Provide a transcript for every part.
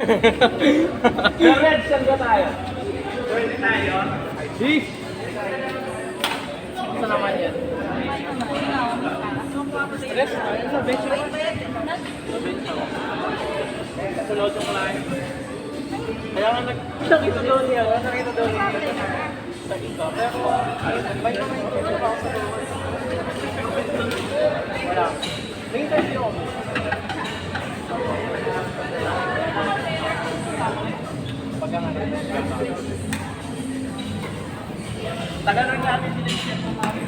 Red, saan ba tayo? Pwede tayo. Beef! Saan naman yan? Stress na yun sa bench mo. Kulot yung line. Kaya nga nakita doon niya. Nakita doon niya. Sa ito. Pero, may naman yung ako sa doon. Wala. May interview ako. Tagal rin namin sinisiyan mo namin.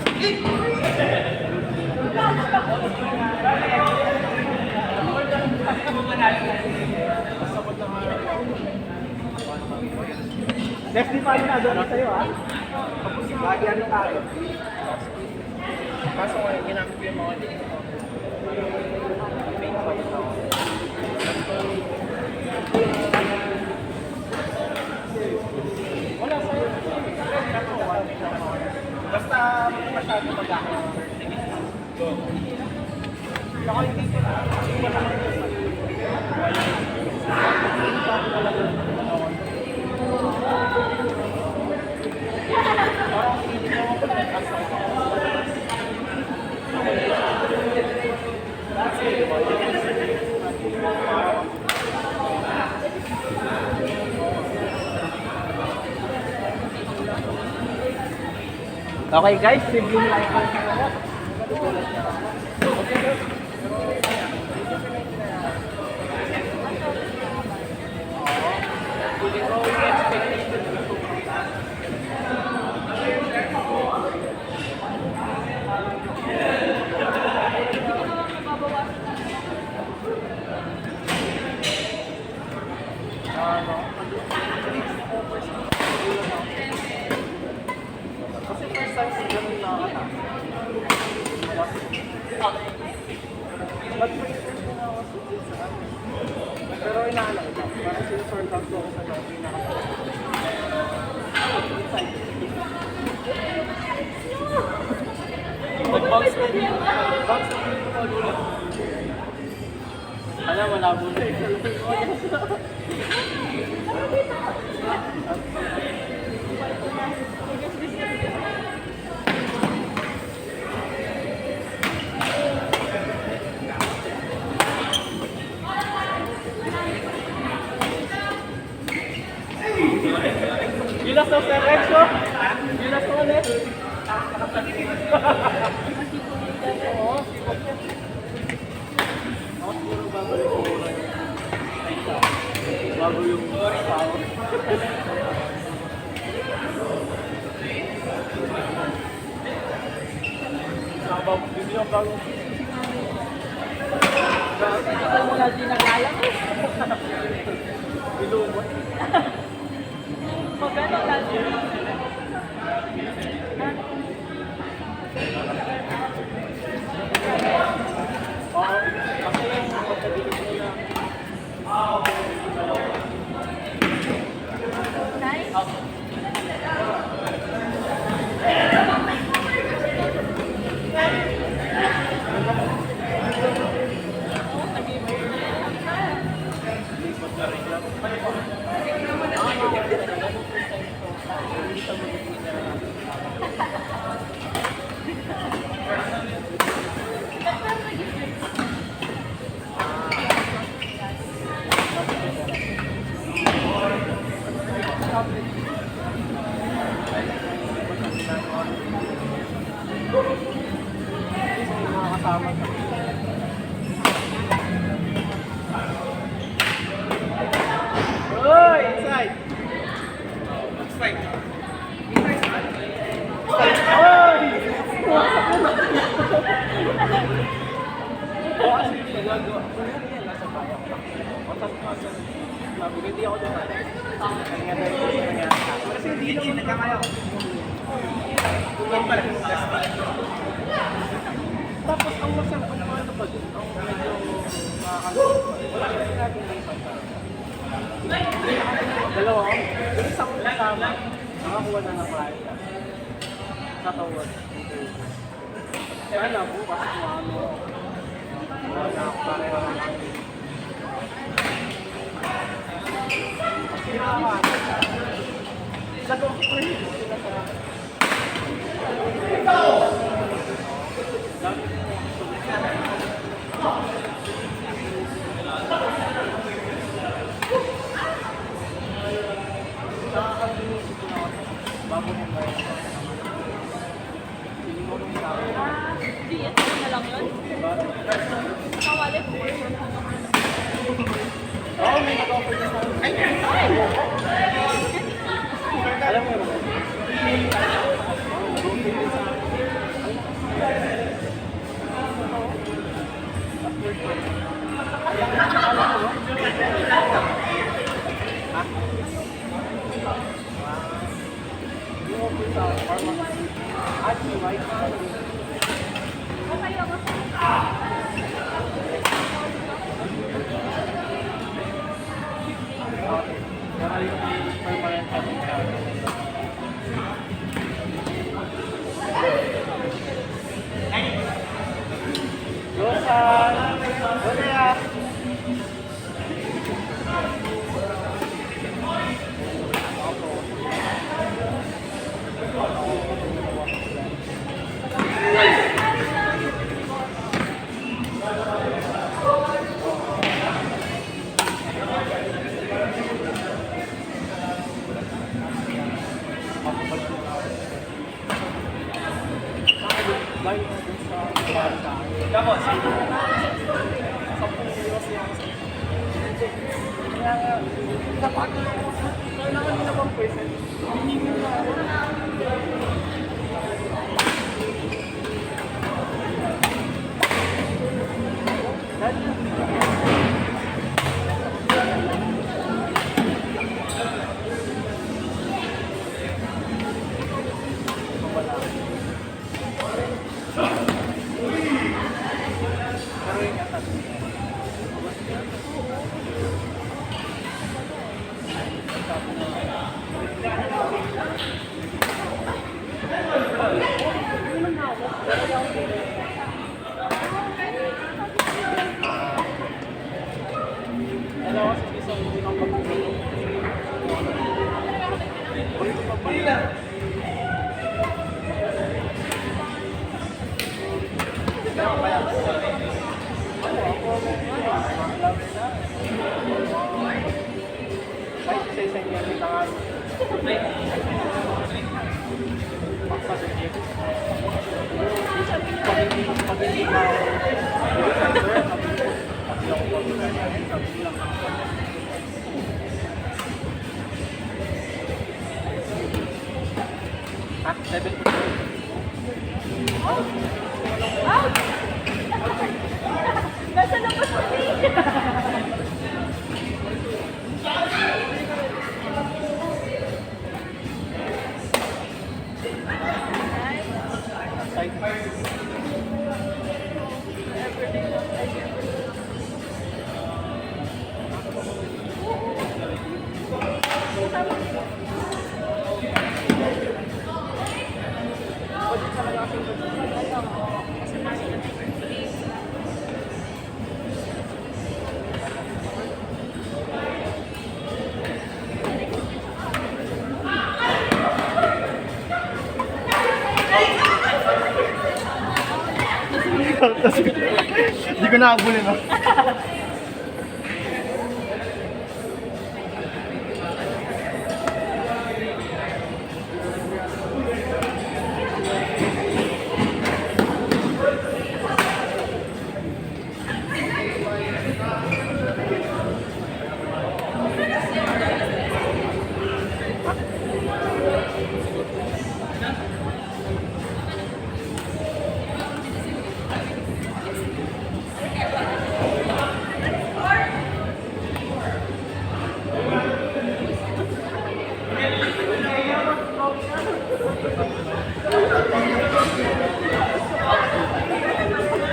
Next di pa rin na doon sa'yo ha? Lagi ano tayo? Kaso nga ginamit ko yung mga dito. Wala sa'yo. Basta masyado mag-ahon. Saka hindi ko na. Okay guys, sibling like ko. Kasi first time sa ganun na ako. Pero inaalam ko. Parang sinusort out ko sa lobby na ako. Mag-bounce na din. Bounce na din ko ulit. Alam, malabo na eh. Gilas daw Sir Exo? Gilas ko ulit? Oo. Siguro bago yung power. Sabab, hindi yung bago. Ikaw mo na din nagaya mo. Ilumot. Maganda lang. Oo, kasi yung pagkabilis nila. Oh, inside. Inside. Hindi ako doon. Kasi hindi nagkamaya ako. Tulang pala. Tapos ang masarap ko naman ito pa din. Ang medyo wala kasi natin lipat. Dalawa ko. Yung isang kasama, nakakuha na ng prize. Katawad. Sana bukas kung ano. Wala ako pareho. DS na lang yun. Nakawali po. Oo, may nag-offer na sa akin. Alam mo ba? Rosa! Rosa! Tapos, 10 euros yung kaya nga, dapat kailangan nila bang person? Hindi na Nasa labas kami. Hindi ko nakabulin, no?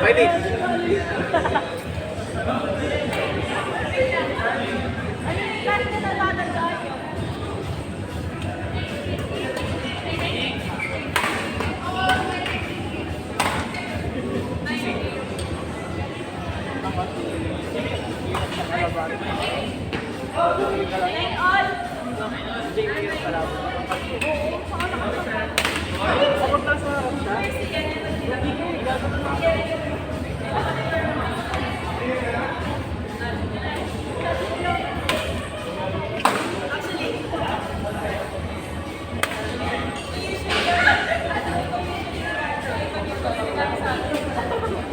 Pwede. Hang on! JP yung pala. Kapag nasa harap siya,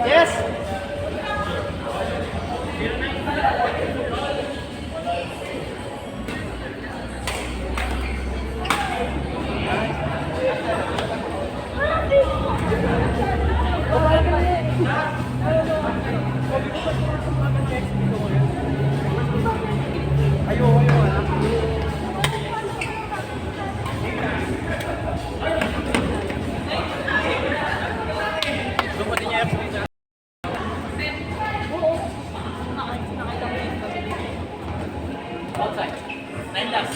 yes! Outside. 9 laps.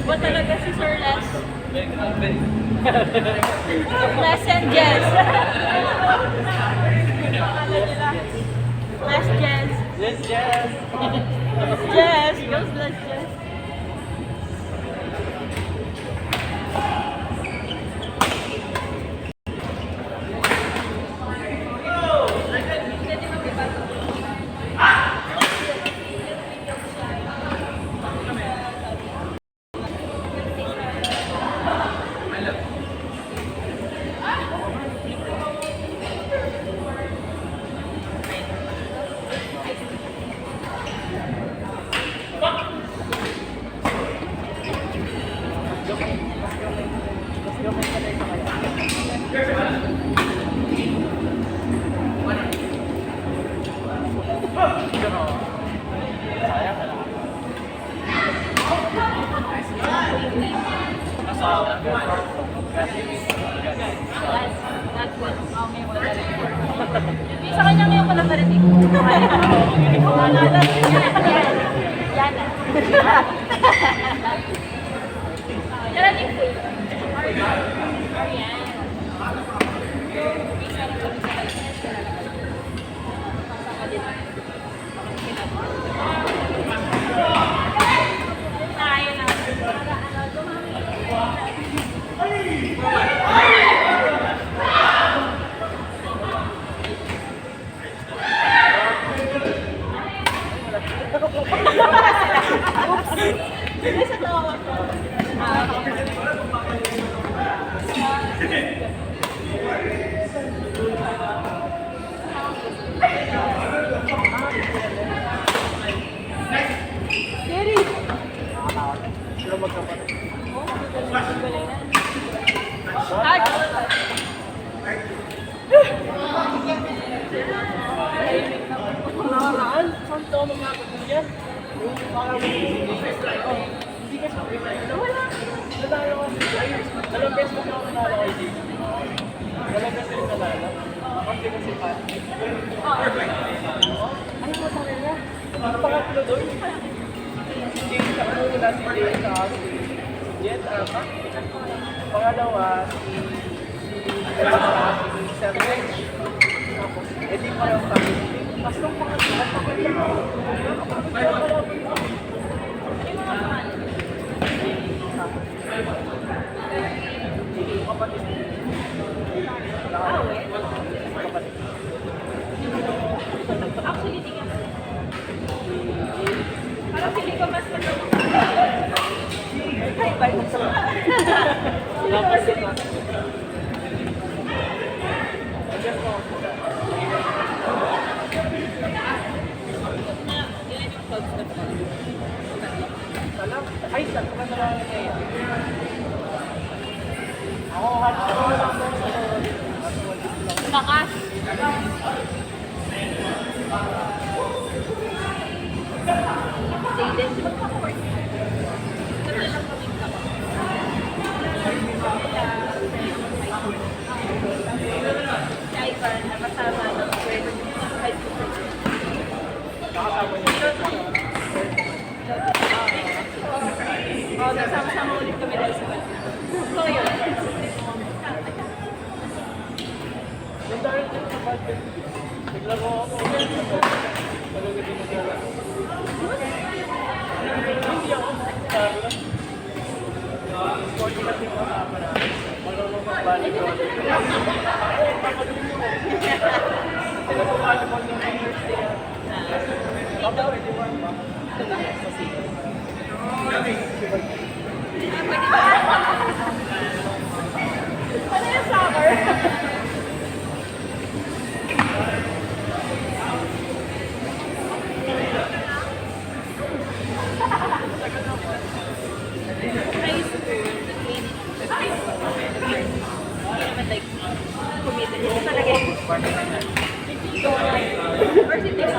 Ba talaga si Sir Les? Les and Jess. Les Jess. Yes, yes! Jess. Goes Les Jess. Sa kanya ngayon ko lang narinig. Yan. Narinig ko yun. Ayan. Tayo na. Hindi sa tawa ko. Gary! Sila magkapatid. Nakaraan, saan taon ng nakapagod yan? Yung parang hindi ka siya. Wala. Natalo ka siya. Dalawang beses mo siya natalo kay JP. Dalawang beses yung natalo. Kasi kasi pa. Ano mo sa kanila? Ang pangatlo doon. Si JP sa una, si JP sa si Jet, pa? Pangalawa, si Sergej. Tapos, edi pa yung family. Tapos yung pangatlo, Actually, di ka. Parang pili ko mas magandang. Ay, bye. Tapos ito. Ay, saan ka na lang ngayon? Ako, Bakas. Dated. Kasi lang kaming kapag. Kaya iba na kasama ng high school. kasama niyo. Oo, nagsama-sama ulit kami dahil sa bata. So, yun. Yung dahil sa budget, naglaro ako. Talaga din naglaro. Hindi ako sabi lang. Sporty kasi ko kasama na. Marunong mag-volleyball. Nag-volleyball ng Thursday. Ako, pwede mo ba? Sa sino. Ano yung soccer? High school, hindi naman like committed. Ito talaga yung or si Tix.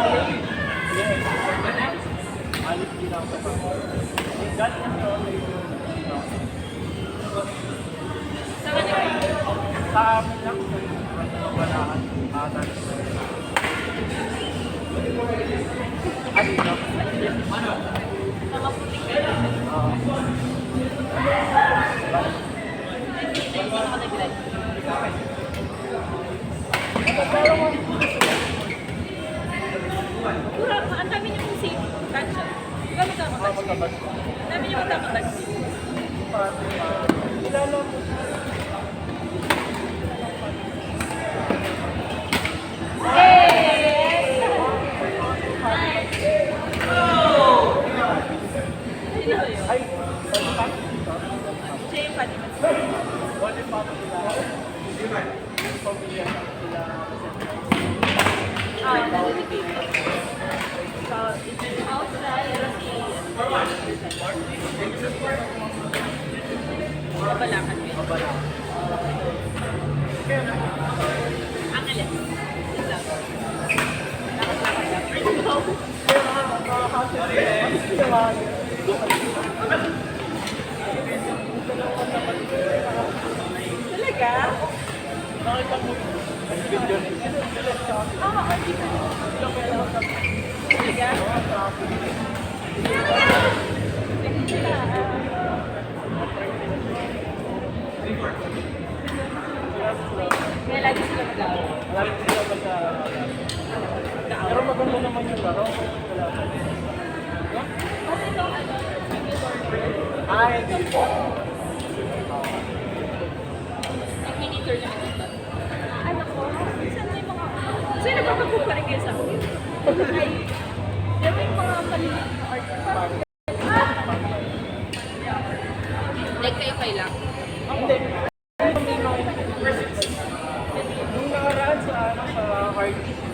Alis din ako sa galing ako Sa kanila. sa amin lang sa balahan atas. Ano ito? Sa maputing kayo. Hindi ako nag-grad. Pura, ang dami niyo mong safe. Kansya. Di ba magkamatag? Ang dami niyo magkamatag. Kilala mo. Sino ba yun? Ay, Siya yung Fatima. wala pa sila. Pamilya sila. Dedicated. So, it's outside. Mabalakan yun. Ang alis. Yun lang. Talaga? Nakita mo yung video nila. Oo, hindi ka. Talaga? Kaya lagi sila mag-aaway. Marami sila basta. Pero maganda naman yung laro. Wala pa. Kasi itong Ay, hindi po. nag-minitor na dito. Ano ko? Saan may mga... Kasi nagpapagpo pa rin kayo sa akin. Ay, di ba yung mga maliliit na art? Like kayo lang. Hindi. Nung nakaraan sa hard disk,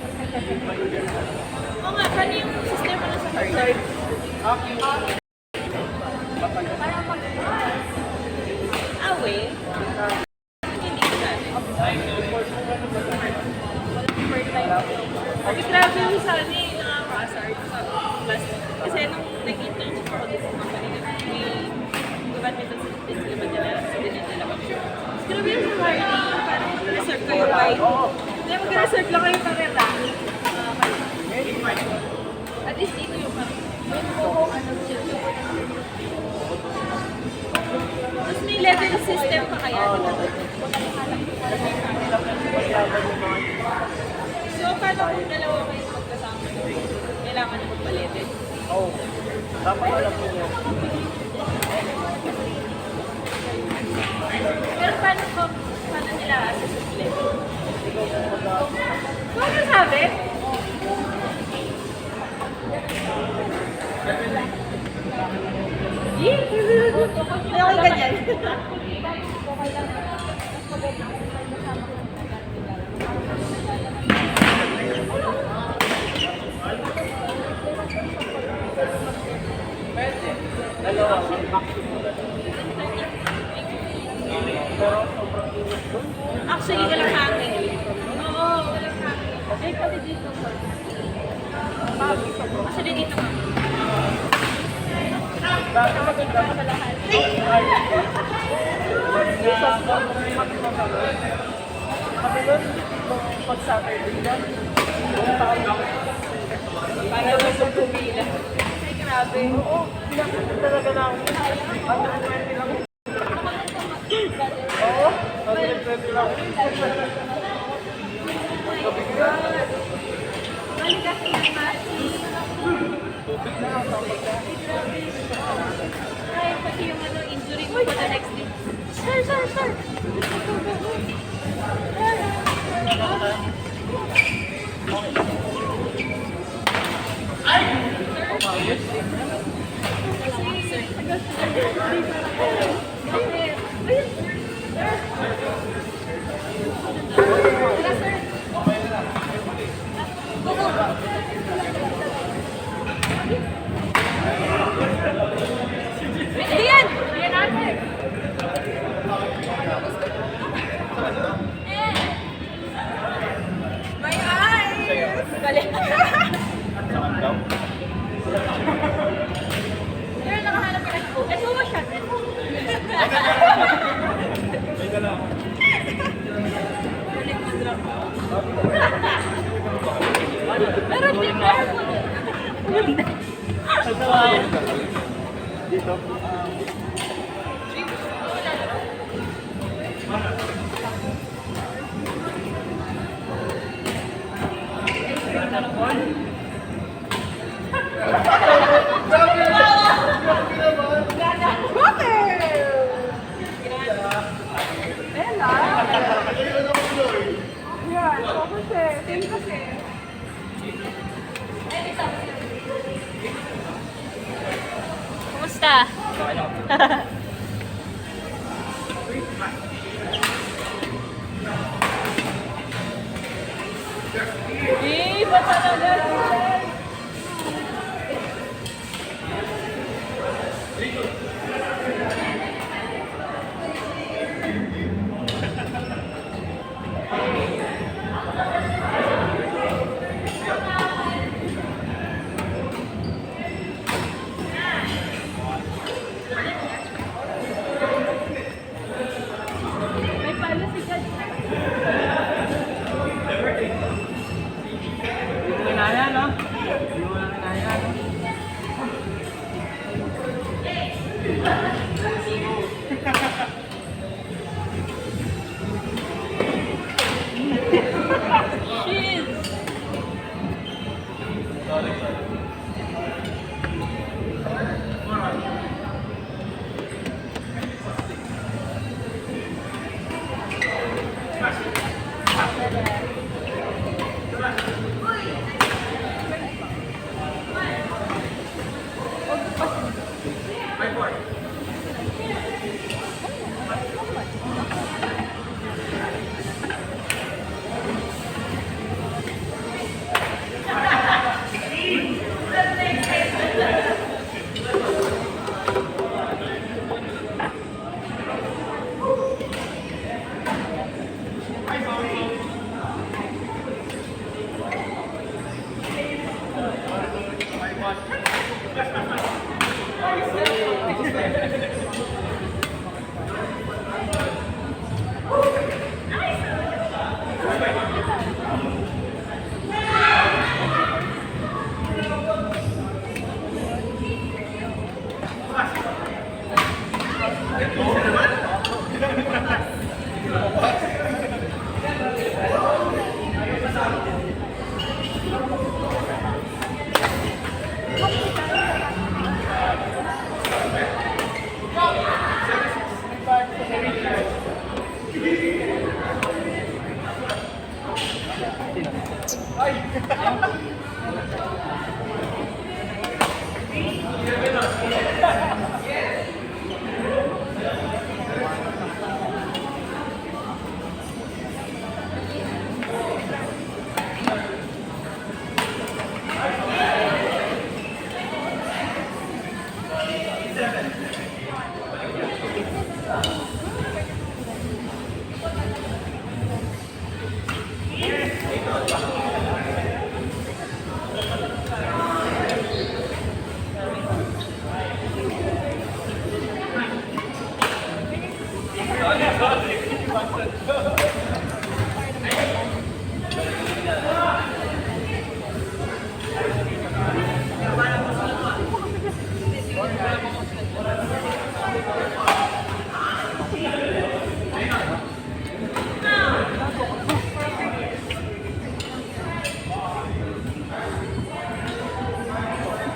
Oo nga, paano yung sistema na sa hard? Aki. Parang pag... Awe? Hindi ko sabi. First time. Kasi grabe yung sa ano eh, nakaka-asar sa class. Kasi nung nag-internship ako dito sa company, may badminton din sila ba nila, student nila kami. Grabe yung sa hard, parang mag-reserve kayo by... Hindi, mag-reserve lang kayo parang at least dito yung parang may buong ano siya. Tapos may level system pa kaya. So, paano kung dalawa kayo magkasama? Kailangan nyo magpa-level. Oo. Dapat alam mo yun. Pero paano nila assess yung level? Ano sabi? Ayoko ganyan. Pwede. Dalawa. Maximum na doon. Pero sobrang init doon. Actually, walang hangin. Oo, walang hangin. Kasi pati dito. Actually, dito nga. Dati maganda sa lahat. Kami nun, nung pag-Saturday yan, yung tao, para sa Grabe. Oo, pinapagod talaga na ako. 120 lang. Oo, 120 lang. Balik kasi ng Mati. Ay, pati yung ano, injury mo pa the next day. Sir! Diyan! Diyan ate! My eyes! Galing. Pero nakahanap ka na po. Ito mo siya. Pero di careful. Dito. Kumusta? Iba talaga. May palo si Judge. Hindi mo inaya, no? Hindi mo lang inaya, no? Shit!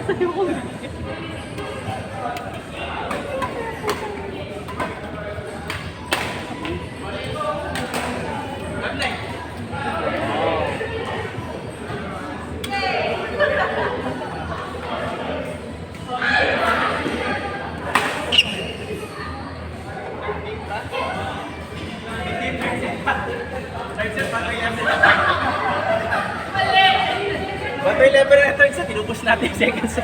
Sa'yo ko. Bato 11 na ito, isa tinubos natin yung second set.